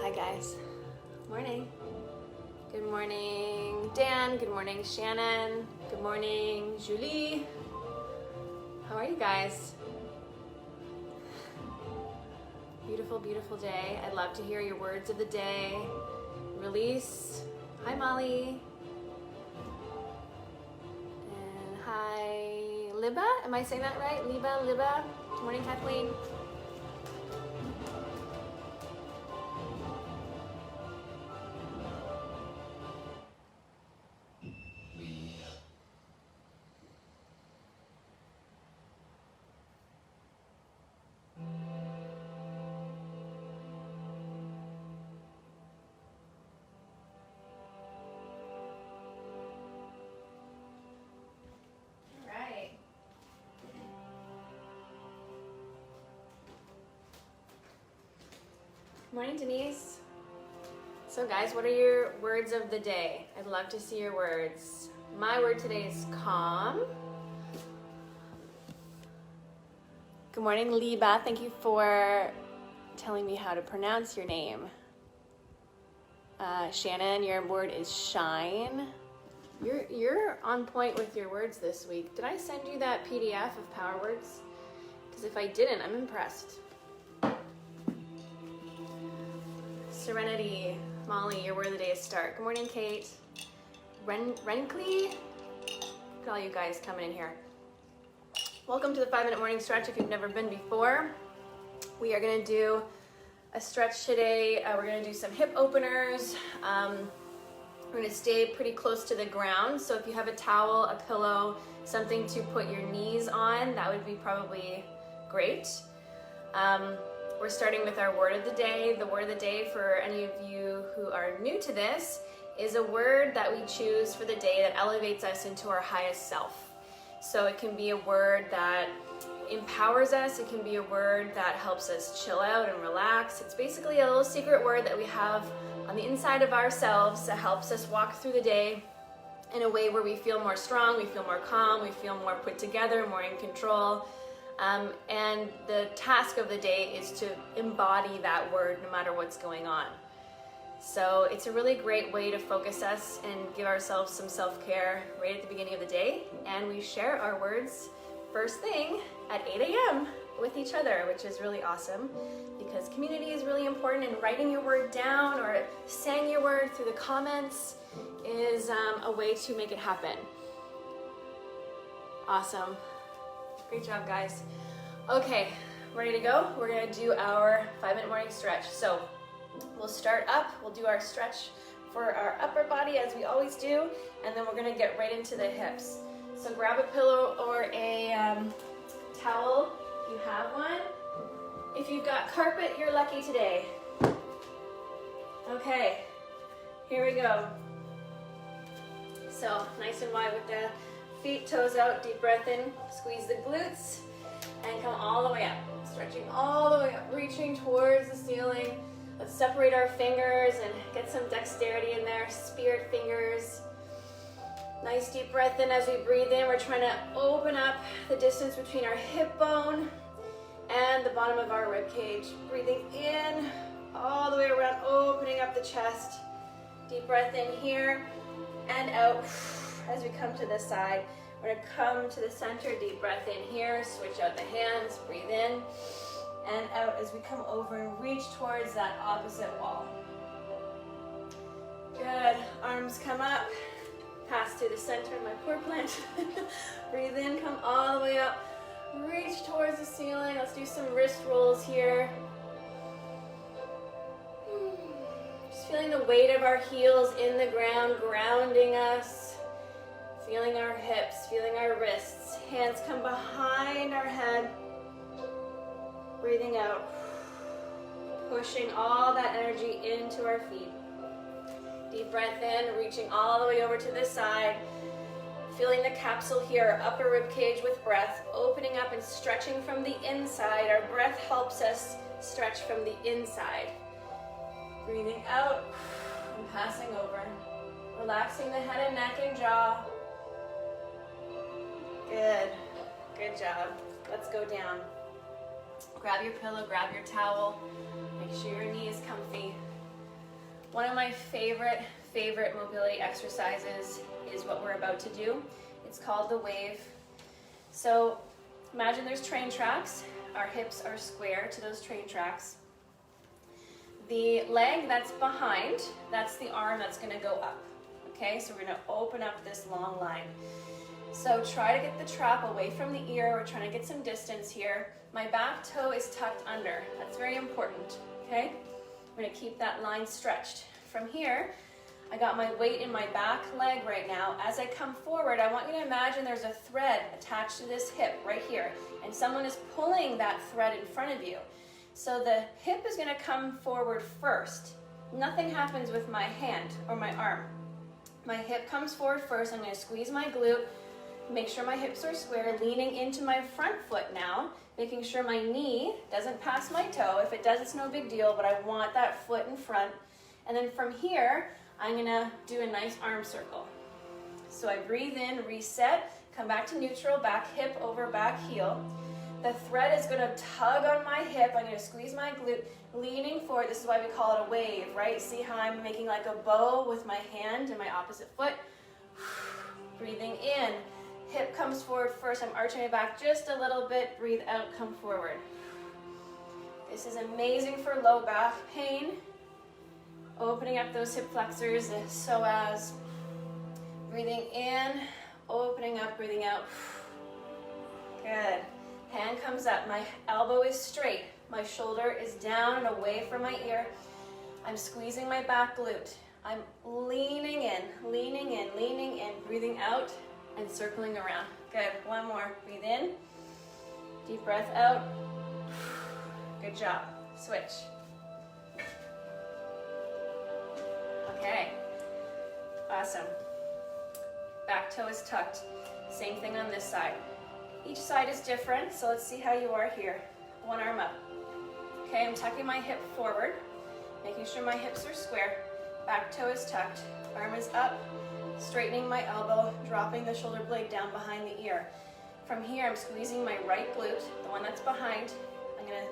Hi guys. Morning. Good morning, Dan. Good morning, Shannon. Good morning, Julie. How are you guys? Beautiful, beautiful day. I'd love to hear your words of the day. Release. Hi, Molly. And hi, Liba. Am I saying that right? Liba. Good morning, Kathleen. Morning, Denise. So guys, what are your words of the day? I'd love to see your words. My word today is calm. Good morning, Liba. Thank you for telling me how to pronounce your name. Shannon, your word is shine. You're on point with your words this week. Did I send you that PDF of Power Words? Because if I didn't, I'm impressed. Serenity, Molly, your word of the day is start. Good morning, Kate. Renkley? Look at all you guys coming in here. Welcome to the 5-minute morning stretch if you've never been before. We are gonna do a stretch today. We're gonna do some hip openers. We're gonna stay pretty close to the ground. So if you have a towel, a pillow, something to put your knees on, that would be probably great. We're starting with our word of the day. The word of the day for any of you who are new to this is a word that we choose for the day that elevates us into our highest self. So it can be a word that empowers us. It can be a word that helps us chill out and relax. It's basically a little secret word that we have on the inside of ourselves that helps us walk through the day in a way where we feel more strong, we feel more calm, we feel more put together, more in control. And the task of the day is to embody that word no matter what's going on. So it's a really great way to focus us and give ourselves some self-care right at the beginning of the day. And we share our words first thing at 8 a.m. with each other, which is really awesome because community is really important, and writing your word down or saying your word through the comments is a way to make it happen. Awesome. Great job, guys. Okay, ready to go? We're gonna do our 5-minute morning stretch. So we'll start up, we'll do our stretch for our upper body as we always do, and then we're gonna get right into the hips. So grab a pillow or a towel, if you have one. If you've got carpet, you're lucky today. Okay, here we go. So nice and wide with the feet, toes out, deep breath in, squeeze the glutes, and come all the way up. Stretching all the way up, reaching towards the ceiling. Let's separate our fingers and get some dexterity in there, spirit fingers. Nice deep breath in as we breathe in. We're trying to open up the distance between our hip bone and the bottom of our rib cage. Breathing in, all the way around, opening up the chest. Deep breath in here and out. As we come to this side, we're gonna come to the center, deep breath in here, switch out the hands, breathe in and out as we come over and reach towards that opposite wall. Good, arms come up, pass to the center of my poor plant. Breathe in, come all the way up, reach towards the ceiling. Let's do some wrist rolls here. Just feeling the weight of our heels in the ground, grounding us. Feeling our hips, feeling our wrists. Hands come behind our head. Breathing out. Pushing all that energy into our feet. Deep breath in, reaching all the way over to this side. Feeling the capsule here, upper rib cage with breath. Opening up and stretching from the inside. Our breath helps us stretch from the inside. Breathing out and passing over. Relaxing the head and neck and jaw. Good, good job. Let's go down. Grab your pillow, grab your towel. Make sure your knee is comfy. One of my favorite mobility exercises is what we're about to do. It's called the wave. So imagine there's train tracks. Our hips are square to those train tracks. The leg that's behind, that's the arm that's gonna go up. Okay, so we're gonna open up this long line. So try to get the trap away from the ear. We're trying to get some distance here. My back toe is tucked under. That's very important, okay? I'm gonna keep that line stretched. From here, I got my weight in my back leg right now. As I come forward, I want you to imagine there's a thread attached to this hip right here, and someone is pulling that thread in front of you. So the hip is gonna come forward first. Nothing happens with my hand or my arm. My hip comes forward first. I'm gonna squeeze my glute, make sure my hips are square, leaning into my front foot now, making sure my knee doesn't pass my toe. If it does, it's no big deal, but I want that foot in front. And then from here, I'm gonna do a nice arm circle. So I breathe in, reset, come back to neutral, back hip over back heel. The thread is gonna tug on my hip. I'm gonna squeeze my glute, leaning forward. This is why we call it a wave, right? See how I'm making like a bow with my hand and my opposite foot? Breathing in, hip comes forward first. I'm arching my back just a little bit. Breathe out, come forward. This is amazing for low back pain. Opening up those hip flexors, the psoas. Breathing in, opening up, breathing out. Good. Hand comes up, my elbow is straight. My shoulder is down and away from my ear. I'm squeezing my back glute. I'm leaning in, leaning in, leaning in, breathing out and circling around. Good, one more. Breathe in, deep breath out. Good job. Switch. Okay, awesome. Back toe is tucked. Same thing on this side. Each side is different, so let's see how you are here. One arm up. Okay, I'm tucking my hip forward, making sure my hips are square. Back toe is tucked, arm is up, straightening my elbow, dropping the shoulder blade down behind the ear. From here, I'm squeezing my right glute, the one that's behind. I'm gonna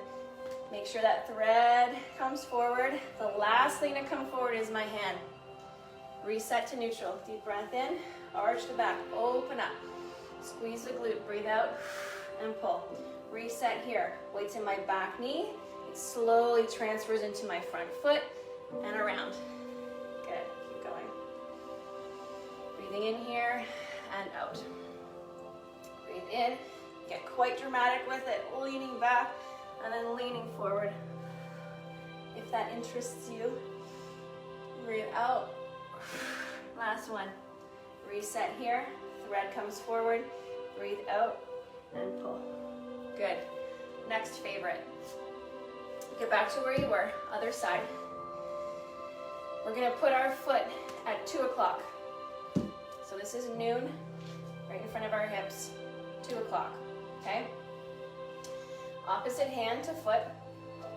make sure that thread comes forward. The last thing to come forward is my hand. Reset to neutral. Deep breath in, arch the back, open up. Squeeze the glute, breathe out, and pull. Reset here. Weight's in my back knee. It slowly transfers into my front foot and around. Good, keep going. Breathing in here and out. Breathe in, get quite dramatic with it, leaning back and then leaning forward. If that interests you, breathe out. Last one. Reset here. Thread comes forward, breathe out, and pull. Good. Next favorite. Get back to where you were, other side. We're gonna put our foot at 2 o'clock. So this is noon, right in front of our hips, 2 o'clock, okay? Opposite hand to foot,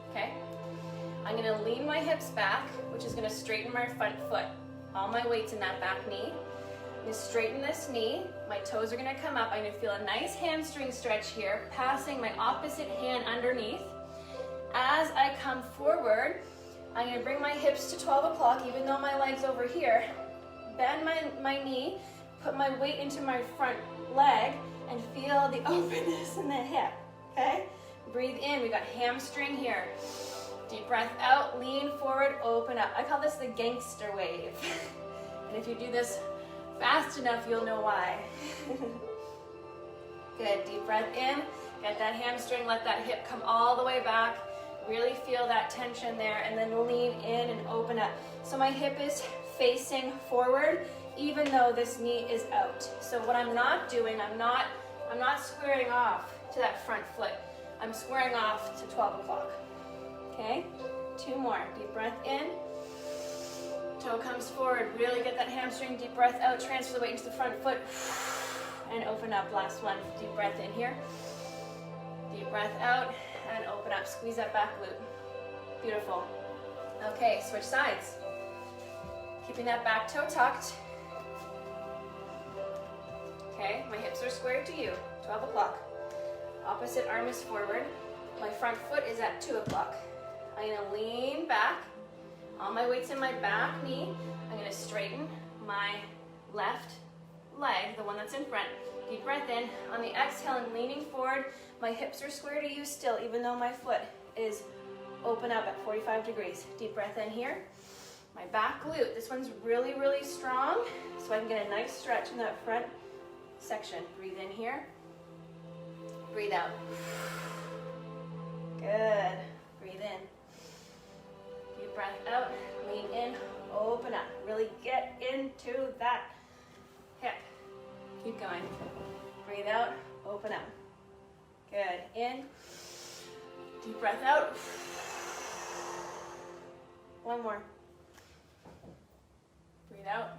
okay? I'm gonna lean my hips back, which is gonna straighten my front foot. All my weight's in that back knee. I'm gonna straighten this knee. My toes are gonna come up. I'm gonna feel a nice hamstring stretch here, passing my opposite hand underneath. As I come forward, I'm gonna bring my hips to 12 o'clock, even though my leg's over here. Bend my knee, put my weight into my front leg, and feel the openness in the hip, okay? Breathe in, we got hamstring here. Deep breath out, lean forward, open up. I call this the gangster wave. And if you do this fast enough, you'll know why. Good, deep breath in, get that hamstring, let that hip come all the way back. Really feel that tension there, and then lean in and open up. So my hip is facing forward, even though this knee is out. So what I'm not doing, I'm not squaring off to that front foot. I'm squaring off to 12 o'clock. Okay, 2 more. Deep breath in. Toe comes forward. Really get that hamstring. Deep breath out. Transfer the weight into the front foot. And open up. Last one. Deep breath in here. Deep breath out. And open up. Squeeze that back glute. Beautiful. Okay, switch sides. Keeping that back toe tucked. Okay, my hips are squared to you. 12 o'clock. Opposite arm is forward. My front foot is at 2 o'clock. I'm gonna lean back. All my my weight's in my back knee. I'm gonna straighten my left leg, the one that's in front. Deep breath in. On the exhale, I'm leaning forward. My hips are square to you still, even though my foot is open up at 45 degrees. Deep breath in here. My back glute, this one's really, really strong, so I can get a nice stretch in that front section. Breathe in here. Breathe out. Good. Breathe in. Deep breath out. Lean in. Open up. Really get into that hip. Keep going. Breathe out. Open up. Good. In. Deep breath out. One more. Breathe out.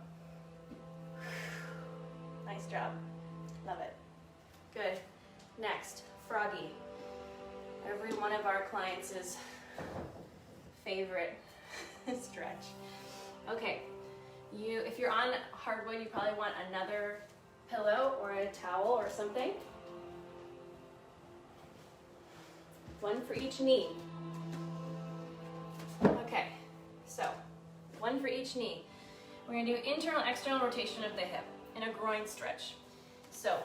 Nice job. Love it. Good. Next, froggy. Every one of our clients' favorite stretch. Okay, if you're on hardwood, you probably want another pillow or a towel or something. One for each knee. Okay, so one for each knee. We're gonna do internal, external rotation of the hip and a groin stretch. So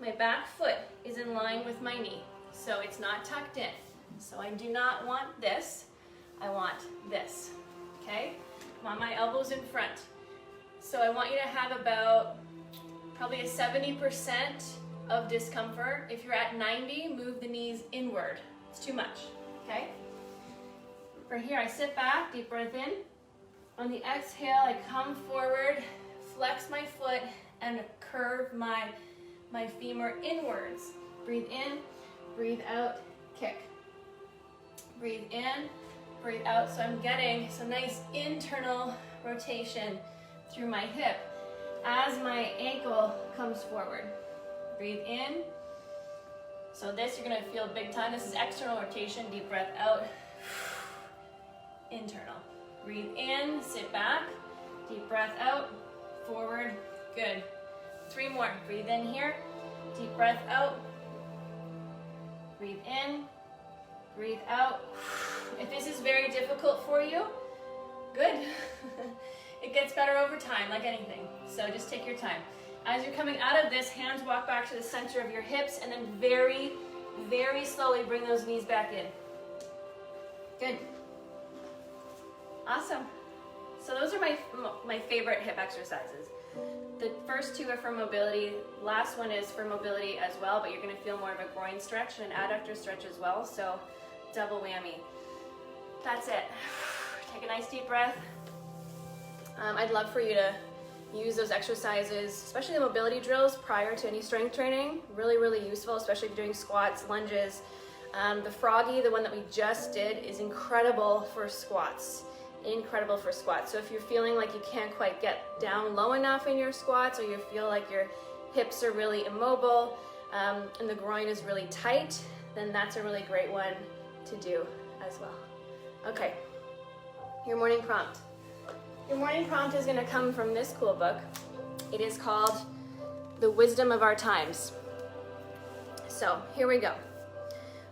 my back foot is in line with my knee, so it's not tucked in. So I do not want this, I want this, okay? I want my elbows in front. So I want you to have about probably a 70% of discomfort. If you're at 90, move the knees inward. It's too much, okay? From here, I sit back, deep breath in. On the exhale, I come forward, flex my foot, and curve my femur inwards. Breathe in, breathe out, kick. Breathe in, breathe out. So I'm getting some nice internal rotation through my hip as my ankle comes forward. Breathe in. So this you're gonna feel big time. This is external rotation, deep breath out. Internal. Breathe in, sit back, deep breath out, forward, good. 3 more, breathe in here, deep breath out, breathe in, breathe out. If this is very difficult for you, good. It gets better over time, like anything, so just take your time. As you're coming out of this, hands walk back to the center of your hips, and then very, very slowly bring those knees back in. Good. Awesome. So those are my favorite hip exercises. The first 2 are for mobility. Last one is for mobility as well, but you're going to feel more of a groin stretch and an adductor stretch as well, so double whammy. That's it. Take a nice deep breath. I'd love for you to use those exercises, especially the mobility drills prior to any strength training. Really, really useful, especially if you're doing squats, lunges. The froggy, the one that we just did, is incredible for squats. Incredible for squats. So if you're feeling like you can't quite get down low enough in your squats, or you feel like your hips are really immobile and the groin is really tight, then that's a really great one to do as well. Okay, your morning prompt. Your morning prompt is going to come from this cool book. It is called The Wisdom of Our Times. So here we go.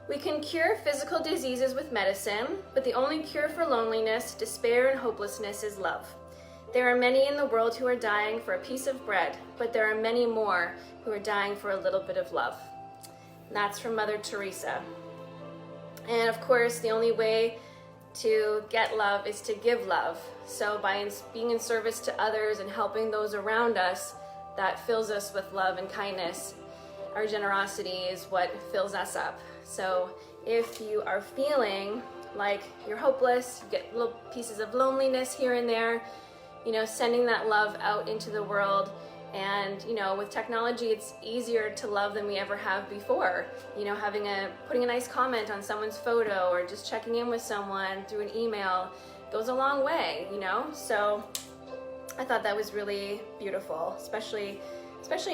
We can cure physical diseases with medicine, but the only cure for loneliness, despair, and hopelessness is love. There are many in the world who are dying for a piece of bread, but there are many more who are dying for a little bit of love. And that's from Mother Teresa. And of course, the only way to get love is to give love. So by being in service to others and helping those around us, that fills us with love and kindness. Our generosity is what fills us up. So if you are feeling like you're hopeless, you get little pieces of loneliness here and there, sending that love out into the world. And with technology, it's easier to love than we ever have before. Putting a nice comment on someone's photo, or just checking in with someone through an email goes a long way, So I thought that was really beautiful, especially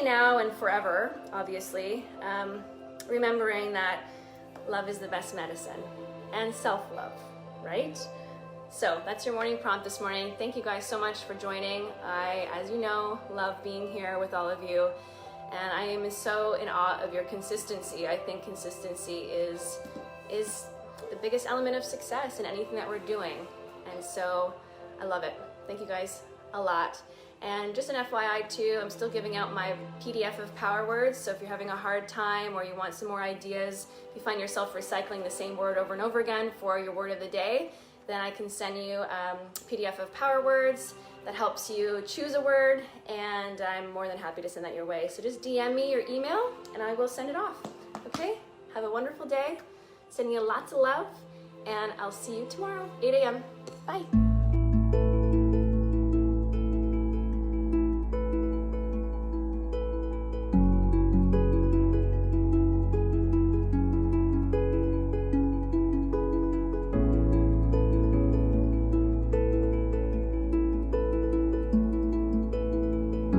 now and forever, obviously. Remembering that love is the best medicine, and self-love, right? So that's your morning prompt this morning. Thank you guys so much for joining. I, as you know, love being here with all of you, and I am so in awe of your consistency. I think consistency is the biggest element of success in anything that we're doing. And so I love it. Thank you guys a lot. And just an FYI too, I'm still giving out my PDF of power words. So if you're having a hard time or you want some more ideas, if you find yourself recycling the same word over and over again for your word of the day, then I can send you a PDF of power words that helps you choose a word, and I'm more than happy to send that your way. So just DM me your email and I will send it off. Okay? Have a wonderful day. Sending you lots of love, and I'll see you tomorrow, 8 a.m. Bye.